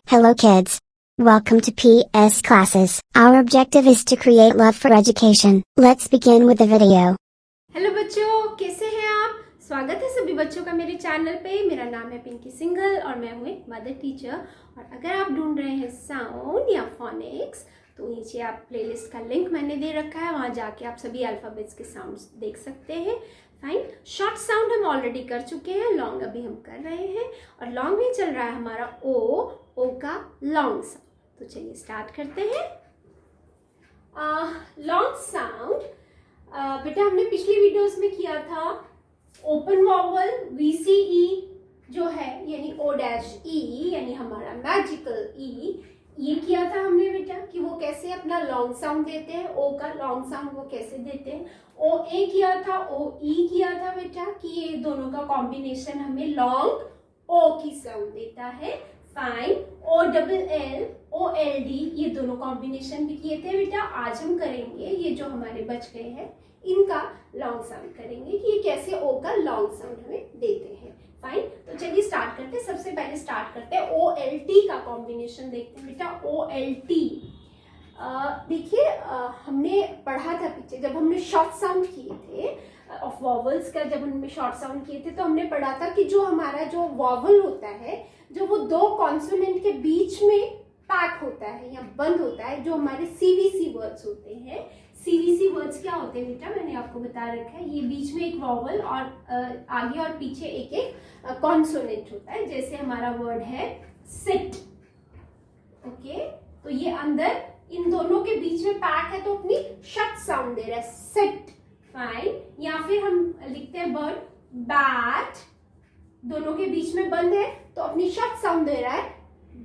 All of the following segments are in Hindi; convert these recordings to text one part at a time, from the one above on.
Hello kids. Welcome to PS classes. Our objective is to create love for education. Let's begin with the video. Hello बच्चों, कैसे हैं आप? स्वागत है सभी बच्चों का मेरे चैनल पे। मेरा नाम है पिंकी सिंघल और मैं हूँ एक मदर टीचर। और अगर आप ढूंढ रहे हैं साउंड या फोनिक्स तो नीचे आप प्लेलिस्ट का लिंक मैंने दे रखा है, वहाँ जाके आप सभी अल्फ़ाबेट्स के साउंड्स देख सकते हैं। फाइन। शॉर्ट साउंड हम ऑलरेडी कर चुके हैं, लॉन्ग अभी हम कर रहे हैं और लॉन्ग में चल रहा है हमारा ओ का लॉन्ग साउंड। तो चलिए स्टार्ट करते हैं। लॉन्ग साउंड बेटा हमने पिछली वीडियोस में किया था ओपन वॉवल VCE जो है यानी O-E यानी हमारा मैजिकल E, ये किया था हमने बेटा कि वो कैसे अपना लॉन्ग साउंड देते हैं। ओ का लॉन्ग साउंड वो कैसे देते हैं। OA किया था, OE किया था बेटा कि ये दोनों का कॉम्बिनेशन हमें लॉन्ग O की साउंड देता है। फाइन। OLL OLD ये दोनों कॉम्बिनेशन भी किए थे बेटा। आज हम करेंगे ये जो हमारे बच गए हैं इनका लॉन्ग साउंड करेंगे कि ये कैसे ओ का लॉन्ग साउंड हमें देते हैं। फाइन। तो चलिए स्टार्ट करते हैं। सबसे पहले स्टार्ट करते हैं OLT का कॉम्बिनेशन देखते हैं बेटा। OLT देखिए हमने पढ़ा था पीछे जब हमने शॉर्ट साउंड किए थे ऑफ वॉवल्स का, जब हमने शॉर्ट साउंड किए थे तो हमने पढ़ा था कि जो हमारा जो वॉवल होता है जो वो दो कॉन्सोनेंट के बीच में पैक होता है या बंद होता है, जो हमारे CVC वर्ड्स होते हैं। CVC वर्ड्स क्या होते हैं बेटा, मैंने आपको बता रखा है। ये बीच में एक वॉवल और आगे और पीछे एक एक कॉन्सोनेंट होता है। जैसे हमारा वर्ड है सिट, ओके, तो ये अंदर इन दोनों के बीच में पैक है तो अपनी शट साउंड दे रहा है सिट। फाइन। या फिर हम लिखते हैं वर्ड बैट, दोनों के बीच में बंद है तो अपनी शट साउंड दे रहा है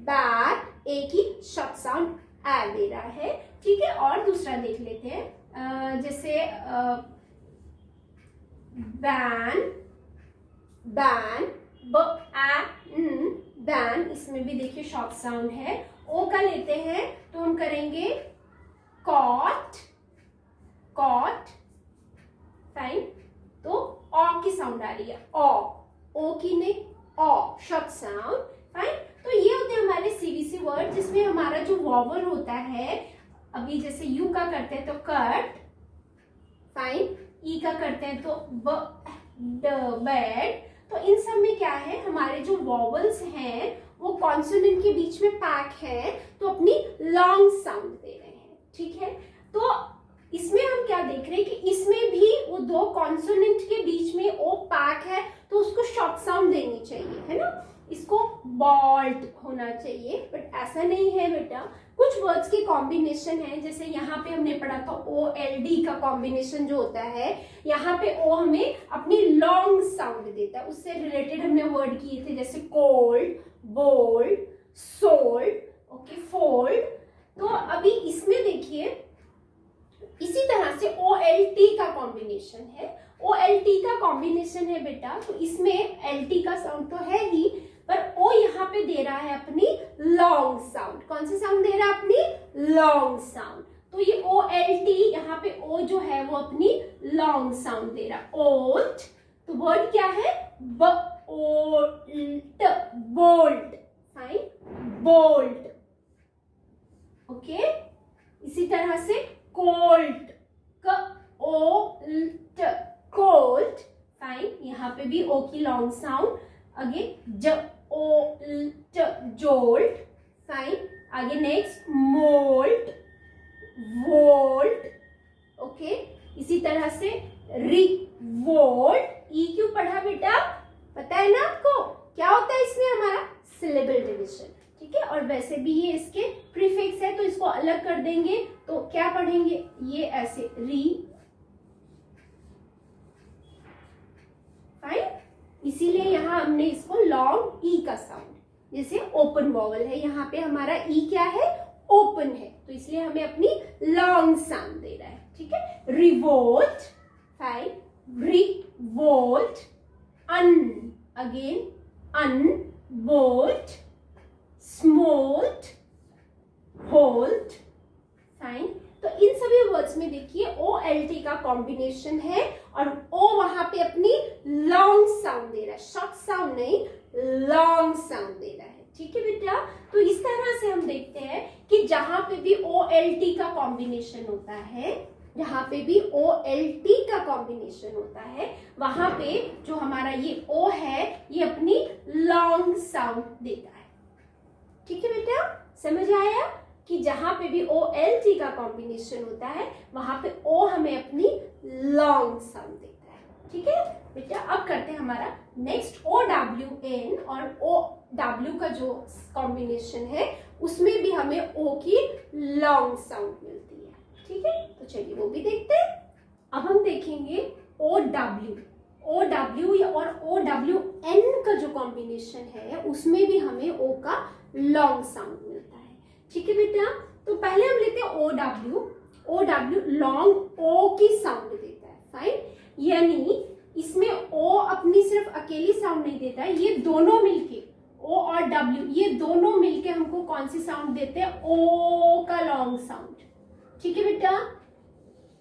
बैट, एक ही शट साउंड आ दे रहा है। ठीक है। और दूसरा देख लेते हैं जैसे बैन, बैन, बैन, इसमें भी देखिए शॉर्ट साउंड है। ओ का लेते हैं तो हम करेंगे कॉट, कॉट। फाइन। तो ऑ की साउंड आ रही है ओ की नहीं, ऑ शॉर्ट साउंड। फाइन। तो ये होते हैं हमारे CVC वर्ड जिसमें हमारा जो वॉवल होता है, अभी जैसे यू का करते हैं तो कट। फाइन। ई का करते हैं तो बेड। तो इन सब में क्या है, हमारे जो वॉवल्स हैं वो कॉन्सोनेंट के बीच में पैक है तो अपनी लॉन्ग साउंड दे रहे हैं। ठीक है। तो इसमें हम क्या देख रहे हैं कि इसमें भी वो दो कॉन्सोनेंट के बीच में ओ पैक है तो उसको शॉर्ट साउंड देनी चाहिए, है ना। इसको बॉल्ट होना चाहिए, बट ऐसा नहीं है बेटा। कुछ वर्ड्स के कॉम्बिनेशन है, जैसे यहाँ पे हमने पढ़ा था OLD का कॉम्बिनेशन जो होता है, यहाँ पे ओ हमें अपनी लॉन्ग साउंड देता है। उससे रिलेटेड हमने वर्ड किए थे जैसे cold, bold, sold, okay, fold. तो अभी इसमें देखिए इसी तरह से OLT का कॉम्बिनेशन है। OLT का कॉम्बिनेशन है बेटा, तो इसमें LT का साउंड तो है ही, पर ओ यहाँ पे दे रहा है अपनी लॉन्ग साउंड। कौन सी साउंड दे रहा है? अपनी लॉन्ग साउंड। तो ये OLT यहाँ पे ओ जो है वो अपनी लॉन्ग साउंड दे रहा है। ओल्ट। तो वर्ड क्या है? Bolt, bolt. Fine. Bolt, okay. इसी तरह से कोल्ट, कोल्ट, कोल्ट। फाइन। यहाँ पे भी ओ की लॉन्ग साउंड। आगे ओल्ट, जोल्ट। फाइन। आगे नेक्स्ट मोल्ट, वोल्ट, ओके। इसी तरह से रिवोल्ट। ई क्यों पढ़ा बेटा? पता है ना आपको क्या होता है इसमें? हमारा सिलेबल डिवीजन। ठीक है। और वैसे भी ये इसके प्रीफिक्स है तो इसको अलग कर देंगे तो क्या पढ़ेंगे, ये ऐसे री। फाइन। इसीलिए यहाँ हमने इसको लॉन्ग ई का साउंड, जैसे ओपन वॉवल है यहाँ पे हमारा ई क्या है? ओपन है, तो इसलिए हमें अपनी लॉन्ग साउंड दे रहा है। ठीक है। रिवोल्ट। फाइन। रिवोल्ट। अन, अगेन अनवोल्ट, स्मोल्ट, होल्ट। फाइन। तो इन सभी वर्ड्स में देखिए OLT का कॉम्बिनेशन है और ओ वहां पे अपनी लॉन्ग साउंड दे रहा है, शॉर्ट साउंड नहीं, लॉन्ग साउंड दे रहा है। ठीक है बेटा। तो इस तरह से हम देखते हैं कि जहां पे भी OLT का कॉम्बिनेशन होता है, जहां पे भी OLT का कॉम्बिनेशन होता है, वहां पे जो हमारा ये O है ये अपनी लॉन्ग साउंड देता है। ठीक है बेटा, समझ आया कि जहां पे भी OLT का कॉम्बिनेशन होता है वहां पे O हमें अपनी लॉन्ग साउंड देता है। ठीक है बेटा, अब करते हैं हमारा नेक्स्ट OWN और OW का जो कॉम्बिनेशन है उसमें भी हमें O की लॉन्ग साउंड मिलती है। ठीक है, तो चलिए वो भी देखते हैं। अब हम देखेंगे OW और OWN का जो कॉम्बिनेशन है उसमें भी हमें O का लॉन्ग साउंड मिलता है। ठीक है बेटा, तो पहले हम लेते हैं OW लॉन्ग O की साउंड देता है। फाइन, यानी इसमें O अपनी सिर्फ अकेली साउंड नहीं देता है, ये दोनों मिलके O और W ये दोनों मिलके हमको कौन सी साउंड देते हैं? O का लॉन्ग साउंड। ठीक है बेटा,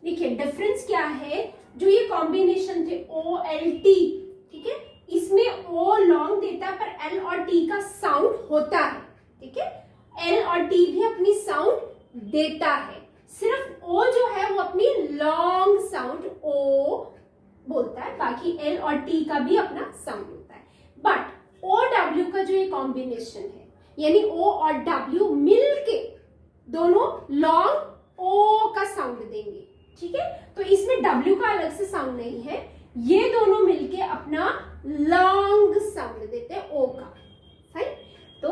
देखिए डिफरेंस क्या है, जो ये कॉम्बिनेशन थे OLT, ठीक है, इसमें O लॉन्ग देता है पर L और T का साउंड होता है। ठीक है, L और T भी अपनी साउंड देता है, सिर्फ O जो है वो अपनी लॉन्ग साउंड O बोलता है, बाकी L और T का भी अपना साउंड होता है। बट OW का जो ये कॉम्बिनेशन है, यानी O और W मिलके दोनों लॉन्ग O का साउंड देंगे। ठीक है, तो इसमें W का अलग से साउंड नहीं है, ये दोनों मिलके अपना लॉन्ग साउंड देते हैं O का। फाइन, तो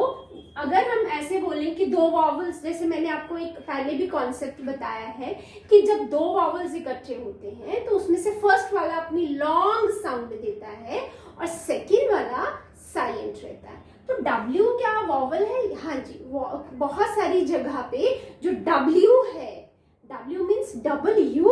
अगर हम ऐसे बोलें कि दो वॉवल्स, जैसे मैंने आपको एक पहले भी कॉन्सेप्ट बताया है कि जब दो वॉवल्स इकट्ठे होते हैं तो उसमें से फर्स्ट वाला अपनी लॉन्ग साउंड देता है और सेकंड वाला साइलेंट रहता है। तो W क्या वॉवल है? हाँ जी, बहुत सारी जगह पे जो W है, W मीन्स W,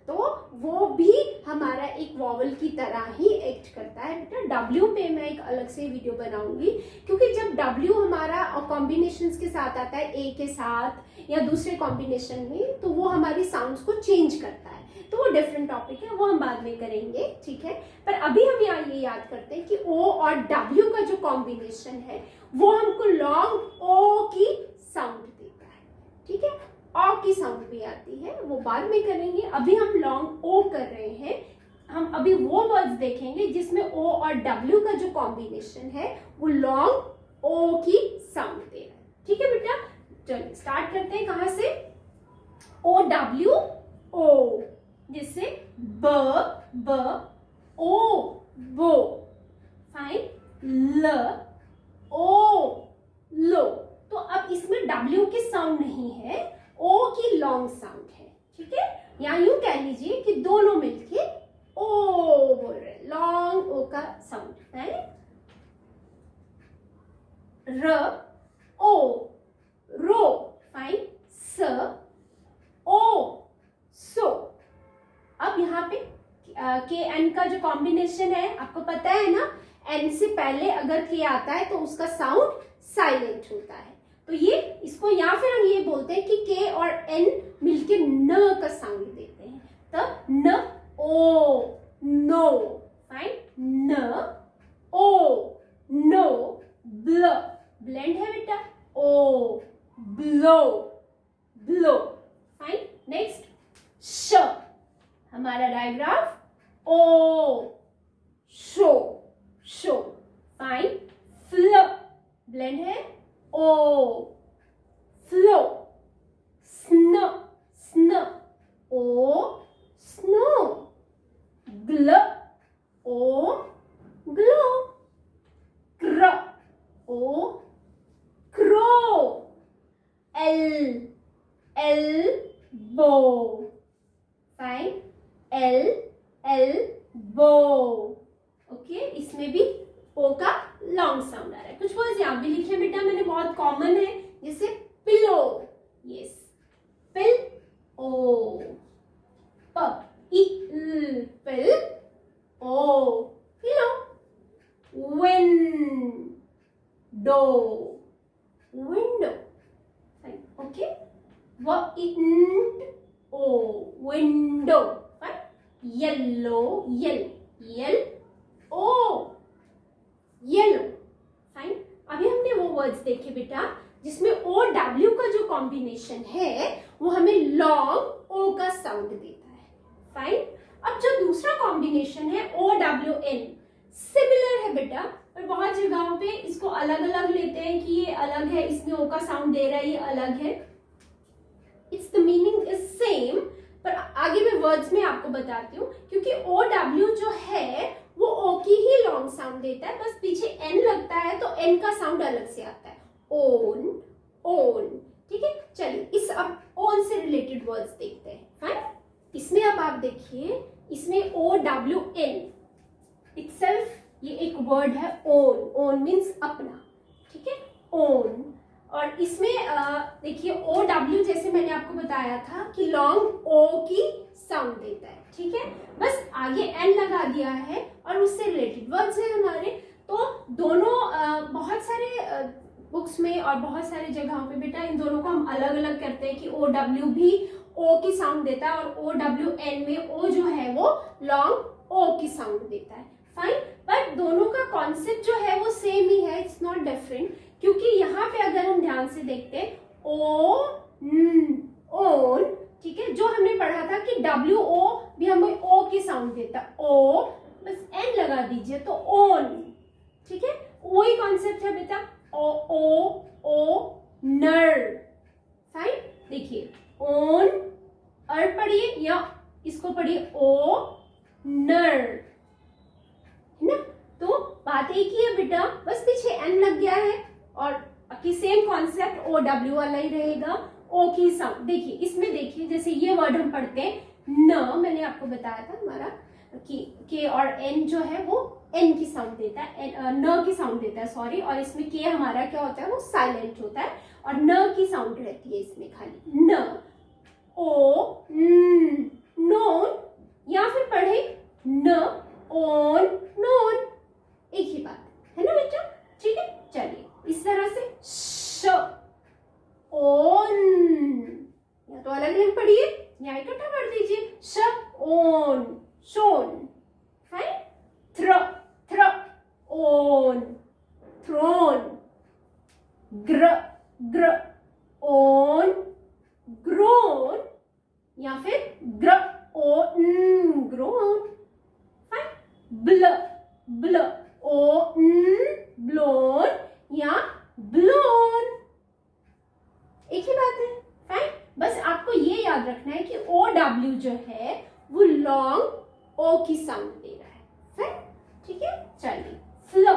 तो वो भी हमारा एक वॉवल की तरह ही एक्ट करता है। बेटा W पे मैं एक अलग से वीडियो बनाऊंगी, क्योंकि जब W हमारा कॉम्बिनेशंस के साथ आता है, A के साथ या दूसरे कॉम्बिनेशन में, तो वो हमारी साउंड्स को चेंज करता है, तो वो डिफरेंट टॉपिक है, वो हम बाद में करेंगे। ठीक है, पर अभी हम यहाँ ये याद करते हैं कि O और W का जो कॉम्बिनेशन है वो हमको लॉन्ग O की साउंड देता है। ठीक है, O की साउंड भी आती है, वो बाद में करेंगे, अभी हम लॉन्ग O कर रहे हैं। हम अभी वो वर्ड्स देखेंगे जिसमें O और W का जो कॉम्बिनेशन है वो लॉन्ग O की साउंड दे रहा है। ठीक है बेटा, चलिए स्टार्ट करते हैं। कहां से? OW O, जिससे ब ओ बो। फाइन, ल ओ लो। तो अब इसमें W की साउंड नहीं है, O की लॉन्ग साउंड है। ठीक है, या यूं कह लीजिए कि दोनों मिलके O बोल रहे, लॉन्ग O का साउंड है। र ओ रो। फाइन, स ओ सो। अब यहाँ पे के एन का जो कॉम्बिनेशन है आपको पता है ना, एन से पहले अगर के आता है तो उसका साउंड साइलेंट होता है, तो ये इसको, या फिर हम ये बोलते हैं कि के और एन मिलके न का साउंड देते हैं, तब न ओ नो। फाइन, न ओ नो ब्ल, ब्लेंड है बेटा, ओ ब्लो ब्लो। फाइन, नेक्स्ट श, हमारा डायग्राफ ओ शो शो। फाइन, फ्ल, ब्लेंड है, ओ फ्लो। स्न स्न, ओ snow. ग्ल O glow. Cr O crow. L elbow. Fine, elbow. Okay, इसमें भी ओ का लॉन्ग साउंड आ रहा है। कुछ वर्ड्स यहाँ भी लिखे बेटा मैंने, बहुत कॉमन है, जैसे पिलो। यस, पिल ओ। प इल पिल ओ पिलो। Window window. ओके, व इंट ओ विंडो। येलो यल यल ओ येलो। फाइन, अभी हमने वो वर्ड्स देखे बेटा जिसमें ओ डब्ल्यू का जो कॉम्बिनेशन है वो हमें लॉन्ग ओ का साउंड देता है। फाइन। अब जो दूसरा कॉम्बिनेशन है ओ डब्ल्यू एन, सिमिलर है बेटा, पर बहुत जगहों पे इसको अलग अलग लेते हैं कि ये अलग है, इसमें ओ का साउंड दे रहा है, ये अलग है। It's the meaning is same, पर आगे मैं वर्ड्स में आपको बताती हूँ, क्योंकि ओ डब्ल्यू जो है वो ओ की ही लॉन्ग साउंड देता है, बस पीछे एन लगता है तो एन का साउंड अलग से आता है। Own, own. ठीक है, चलिए इस अब ओन से रिलेटेड वर्ड्स देखते हैं। फाइन। इसमें अब आप देखिए, इसमें ओ डब्ल्यू एन इटसेल्फ ये एक वर्ड है ओन। ओन मीन्स अपना। ठीक है, ओन। और इसमें देखिए ओ डब्ल्यू जैसे मैंने आपको बताया था कि लॉन्ग ओ की साउंड देता है। ठीक है, बस आगे एन लगा दिया है और उससे रिलेटेड वर्ड्स है हमारे। तो दोनों बहुत सारे बुक्स में और बहुत सारे जगहों पे बेटा इन दोनों को हम अलग अलग करते हैं कि ओ डब्ल्यू भी ओ की साउंड देता है और ओ डब्ल्यू एन में ओ जो है वो लॉन्ग ओ की साउंड देता है। फाइन। पर दोनों का कॉन्सेप्ट जो है वो सेम ही है, इट्स नॉट डिफरेंट। क्योंकि यहाँ पे अगर हम ध्यान से देखते हैं ओ ओन, ठीक है, जो हमने पढ़ा था कि डब्ल्यू ओ भी हमें ओ की साउंड देता है, ओ बस एन लगा दीजिए तो ओन। ठीक है, वही कॉन्सेप्ट है बेटा, ओ ओ ओ नर। फाइन। देखिए ओन अर पढ़िए या इसको पढ़िए ओ नर, है ना। तो बात एक ही है बेटा, बस पीछे एन लग गया है और बाकी सेम कॉन्सेप्ट ओ डब्ल्यू वाला ही रहेगा। ओ की साउंड देखिए, इसमें देखिए जैसे ये वर्ड हम पढ़ते हैं न, मैंने आपको बताया था हमारा कि के और एन जो है वो एन की साउंड देता है, न की साउंड देता है, सॉरी। और इसमें के हमारा क्या होता है, वो साइलेंट होता है और न की साउंड रहती है इसमें खाली न। ओ नोन, या फिर पढ़े न ओन नोन, एक ही बात है ना बेटा। ठीक है, चलिए इस तरह से श ओन, या तो अलग अलग पढ़िए या इकट्ठा पढ़ दीजिए, sh own shown. Fine. Thr thr own thrown, gr gr own grown, या फिर ग्र ओन ग्रोन। फाइन। ब्ल ब्ल ओन ब्लोन या ब्लोन, एक ही बात है। फाइन। बस आपको ये याद रखना है कि ओ डब्ल्यू जो है वो लॉन्ग ओ की साउंड दे रहा है। फाइन। ठीक है, चलिए फ्ल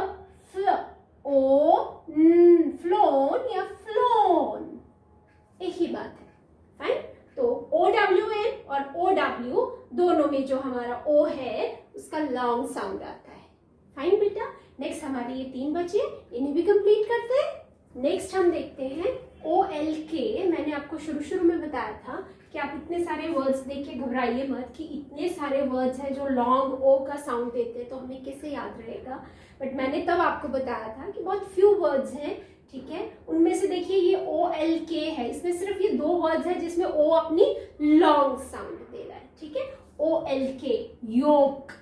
फ्ल ओ फ्लोन या फ्लोन, एक ही बात है। फाइन। तो ओ डब्ल्यू एन और ओ डब्ल्यू दोनों में जो हमारा ओ है उसका लॉन्ग साउंड आता है। फाइन बेटा। नेक्स्ट हमारे ये 3 बचे, इन्हें भी कंप्लीट करते हैं। नेक्स्ट हम देखते हैं ओ एल के। मैंने आपको शुरू में बताया था कि आप इतने सारे वर्ड्स देख के घबराइए मत कि इतने सारे वर्ड्स हैं जो लॉन्ग ओ का साउंड देते हैं तो हमें कैसे याद रहेगा। बट मैंने तब आपको बताया था कि बहुत फ्यू वर्ड्स हैं। ठीक है, उनमें से देखिए ये ओ एल के है, इसमें सिर्फ ये 2 वर्ड्स हैं जिसमें ओ अपनी लॉन्ग साउंड दे रहा है। ठीक है, ओ एल के योक,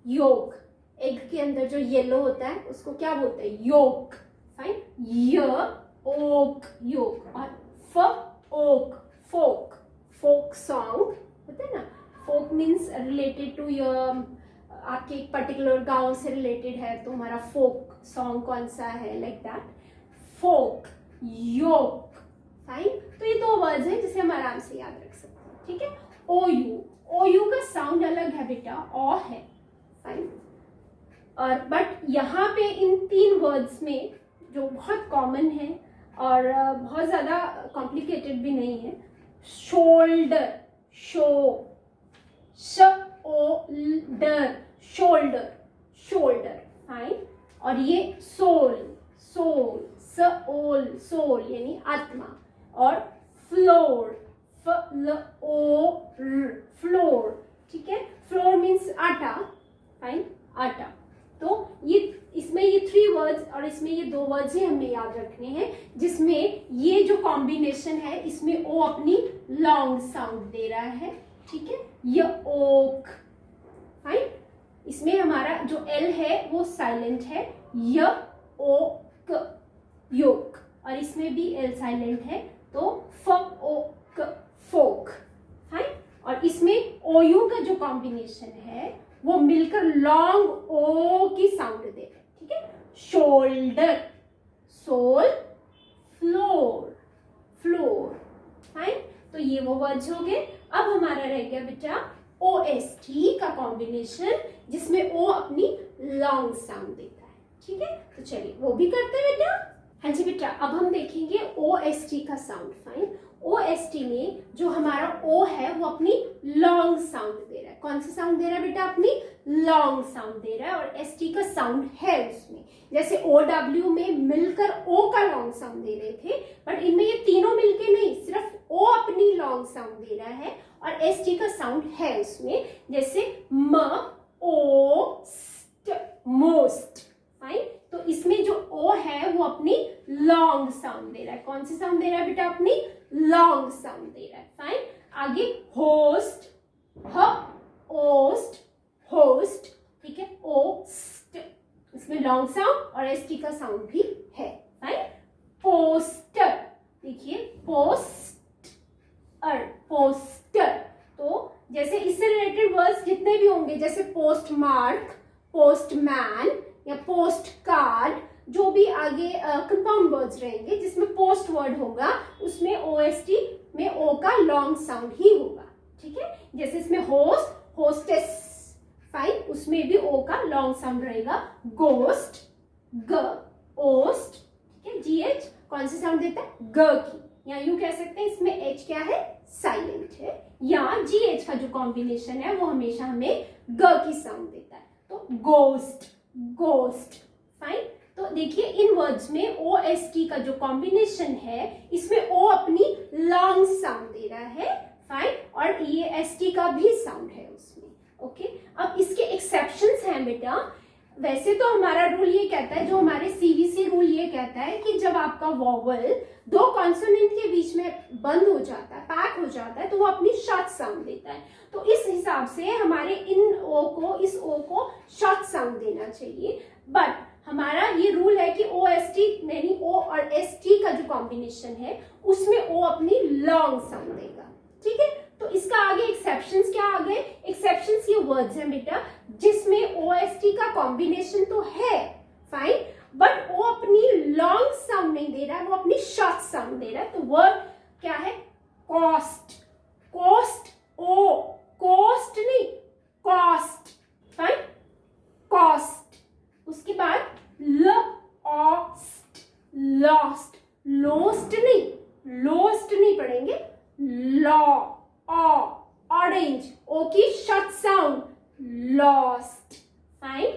योक, एग के अंदर जो येलो होता है उसको क्या बोलते हैं, योक। फाइन। य ओक योक, और फ ओक फोक, फोक सॉन्ग होता है ना। फोक मीन्स रिलेटेड टू योर, आपके एक पर्टिकुलर गांव से रिलेटेड है तो हमारा फोक सॉन्ग कौन सा है, like that. Folk yoke. Fine. तो ये 2 वर्ड्स हैं जिसे हम आराम से याद रख सकते हैं। ठीक है, ओ यू, ओ यू का साउंड अलग है बेटा, ओ है। फाइन। और बट यहाँ पे इन 3 वर्ड्स में जो बहुत कॉमन है और बहुत ज़्यादा कॉम्प्लिकेटेड भी नहीं है, शोल्डर, शो श ओ डर, शोल्डर, शोल्डर। फाइन। और ये सोल, सोल स ओल सोल यानी आत्मा, और फ्लोर फ ल ओ र फ्लोर। ठीक है, फ्लोर मीन्स आटा। फाइन, आटा। तो ये इसमें ये 3 वर्ड्स और इसमें ये 2 वर्ड्स ही हमें याद रखने हैं जिसमें ये जो कॉम्बिनेशन है इसमें ओ अपनी लॉन्ग साउंड दे रहा है। ठीक है, ये ओक। फाइन। इसमें हमारा जो एल है वो साइलेंट है, य ओ क, योक, और इसमें भी एल साइलेंट है तो फोक, फोक, फाइन। और इसमें ओ यू का जो कॉम्बिनेशन है वो मिलकर लॉन्ग ओ की साउंड दे रहा है, ठीक है। Shoulder, soul, floor, floor, fine. तो ये वो वर्ड्स हो गए। अब हमारा रह गया बेटा OST का कॉम्बिनेशन, जिसमें ओ अपनी लॉन्ग साउंड देता है, ठीक है। तो चलिए वो भी करते हैं बेटा। हाँ जी बेटा, अब हम देखेंगे OST का साउंड, फाइन। OST में जो हमारा O है वो अपनी लॉन्ग साउंड दे रहा है। कौन सा साउंड दे रहा है बेटा? अपनी लॉन्ग साउंड दे रहा है, और ST का साउंड है उसमें। जैसे OW में मिलकर O का लॉन्ग साउंड दे रहे थे, बट इनमें ये तीनों मिलके नहीं, सिर्फ O अपनी लॉन्ग साउंड दे रहा है और ST का साउंड है उसमें। जैसे म, ओ, स्ट, मोस्ट, फाइन। तो इसमें जो O है वो अपनी लॉन्ग साउंड दे रहा है। कौन सी साउंड दे रहा है बेटा? अपनी लॉन्ग साउंड दे रहा है, फाइन। आगे होस्ट, ह, ओस्ट, होस्ट, ठीक है। ओस्ट, इसमें लॉन्ग साउंड और ST का साउंड भी है, फाइन। पोस्टर, देखिए पोस्टर, पोस्टर। तो जैसे इससे रिलेटेड वर्ड्स जितने भी होंगे, जैसे पोस्ट मार्क, पोस्टमैन या पोस्ट कार्ड, जो भी आगे कंपाउंड वर्ड्स रहेंगे जिसमें पोस्ट वर्ड होगा, उसमें OST में O का लॉन्ग साउंड ही होगा, ठीक है। जैसे इसमें होस्ट, होस्टेस, फाइन, उसमें भी O का लॉन्ग साउंड रहेगा। गोस्ट, ग, ओस्ट, ठीक है। GH कौन सी साउंड देता है? ग की, या यूं कह सकते हैं इसमें H क्या है? साइलेंट है। या GH का जो कॉम्बिनेशन है वो हमेशा हमें ग की साउंड देता है। तो गोस्ट, गोस्ट, फाइन। तो देखिए इन वर्ड्स में OST का जो कॉम्बिनेशन है, इसमें O अपनी लॉन्ग साउंड दे रहा है, फाइन, और ये ST का भी साउंड है उसमें, ओके। अब इसके एक्सेप्शंस हैं बेटा। वैसे तो हमारा रूल ये कहता है, जो हमारे CVC रूल ये कहता है कि जब आपका वॉवल दो कॉन्सोनेंट के बीच में बंद हो जाता है, पैक हो जाता है, तो वो अपनी शॉर्ट साउंड देता है। तो इस हिसाब से हमारे इन O को, इस O को शॉर्ट साउंड देना चाहिए। बट हमारा ये रूल है कि OST यानी O और ST का जो कॉम्बिनेशन है उसमें O अपनी लॉन्ग साउंड देगा, ठीक है। तो इसका आगे एक्सेप्शंस क्या आ गए? एक्सेप्शंस ये वर्ड्स हैं बेटा जिसमें OST का कॉम्बिनेशन तो है, फाइन, बट O अपनी लॉन्ग साउंड नहीं दे रहा है, वो अपनी शॉर्ट साउंड दे रहा है। तो वर्ड क्या है? कॉस्ट, कॉस्ट, O, कॉस्ट नहीं, कॉस्ट, फाइन, कॉस्ट। उसके बाद लॉस्ट, लॉस्ट, लोस्ट नहीं, लोस्ट नहीं पढ़ेंगे, लॉ, ऑरेंज, ओ की short sound, lost, fine.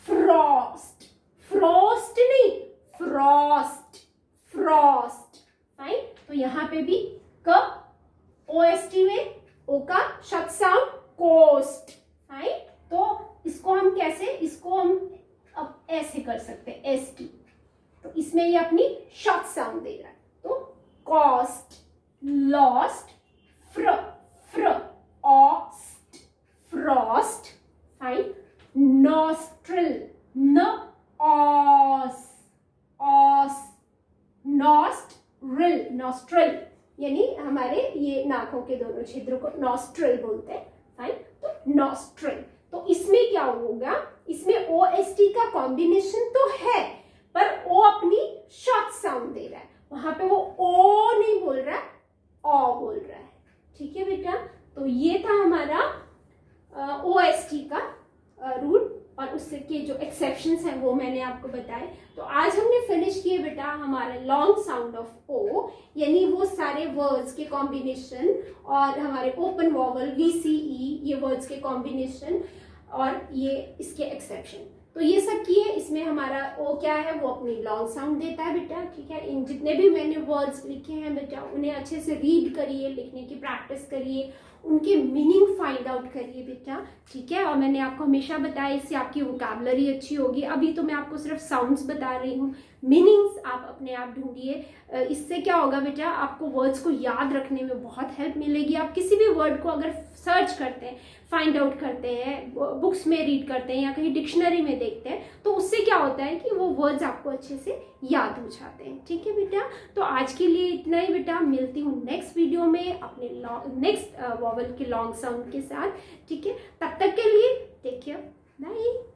Frost, frost नहीं, फ्रॉस्ट, फ्रॉस्ट, फाइन। तो यहां पे भी क, OST में O का शॉर्ट साउंड, कोस्ट, फाइन। तो इसको हम कैसे, इसको हम अब ऐसे कर सकते हैं, ST। तो इसमें ये अपनी शॉर्ट साउंड दे रहा है। तो कॉस्ट, लॉस्ट, फ्र, फ्र, ऑस्ट, फ्रॉस्ट, फाइन। नॉस्ट्रिल, न, ऑस, ऑस, नॉस्ट्रिल, नॉस्ट्रिल यानी हमारे ये नाकों के दोनों छिद्रों को नॉस्ट्रिल बोलते हैं, फाइन। तो नॉस्ट्रिल, तो इसमें क्या होगा? इसमें OST का कॉम्बिनेशन तो है, पर O अपनी शॉर्ट साउंड दे रहा है। वहां पे वो O नहीं बोल रहा है, O बोल रहा है, ठीक है बेटा। तो ये था हमारा OST का रूल, और उससे के जो एक्सेप्शंस हैं वो मैंने आपको बताए। तो आज हमने फिनिश किए बेटा हमारे लॉन्ग साउंड ऑफ O, यानी वो सारे वर्ड्स के कॉम्बिनेशन और हमारे ओपन वॉवल VCE, ये वर्ड्स के कॉम्बिनेशन और ये इसके एक्सेप्शन। तो ये सब किए। इसमें हमारा O क्या है? वो अपनी लॉन्ग साउंड देता है बेटा, ठीक है। इन जितने भी मैंने वर्ड्स लिखे हैं बेटा, उन्हें अच्छे से रीड करिए, लिखने की प्रैक्टिस करिए, उनके मीनिंग फाइंड आउट करिए बेटा, ठीक है। और मैंने आपको हमेशा बताया इससे आपकी वोकैबुलरी अच्छी होगी। अभी तो मैं आपको सिर्फ साउंड्स बता रही हूँ, मीनिंग्स आप अपने आप ढूंढिए। इससे क्या होगा बेटा, आपको वर्ड्स को याद रखने में बहुत हेल्प मिलेगी। आप किसी भी वर्ड को अगर सर्च करते हैं, फाइंड आउट करते हैं, बुक्स में रीड करते हैं या कहीं डिक्शनरी में देखते हैं, तो उससे क्या होता है कि वो वर्ड्स आपको अच्छे से याद हो जाते हैं। ठीक है बेटा, तो आज के लिए इतना ही बेटा। मिलती हूँ नेक्स्ट वीडियो में अपने नेक्स्ट वॉवल के लॉन्ग साउंड के साथ। ठीक है, तब तक के लिए टेक केयर, बाय।